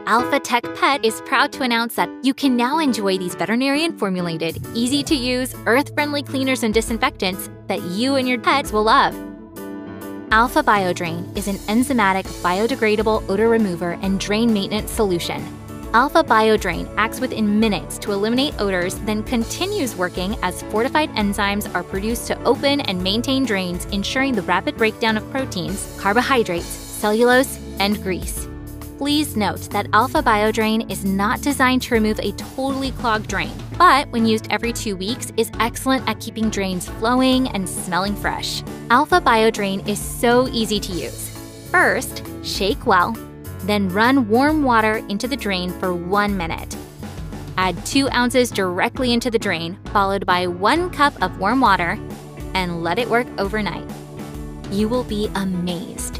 Alpha Tech Pet is proud to announce that you can now enjoy these veterinarian-formulated, easy-to-use, earth-friendly cleaners and disinfectants that you and your pets will love. Alpha BioDrain is an enzymatic, biodegradable odor remover and drain maintenance solution. Alpha BioDrain acts within minutes to eliminate odors, then continues working as fortified enzymes are produced to open and maintain drains, ensuring the rapid breakdown of proteins, carbohydrates, cellulose, and grease. Please note that Alpha BioDrain is not designed to remove a totally clogged drain, but when used every 2 weeks is excellent at keeping drains flowing and smelling fresh. Alpha BioDrain is so easy to use. First, shake well, then run warm water into the drain for 1 minute. Add 2 ounces directly into the drain, followed by 1 cup of warm water, and let it work overnight. You will be amazed.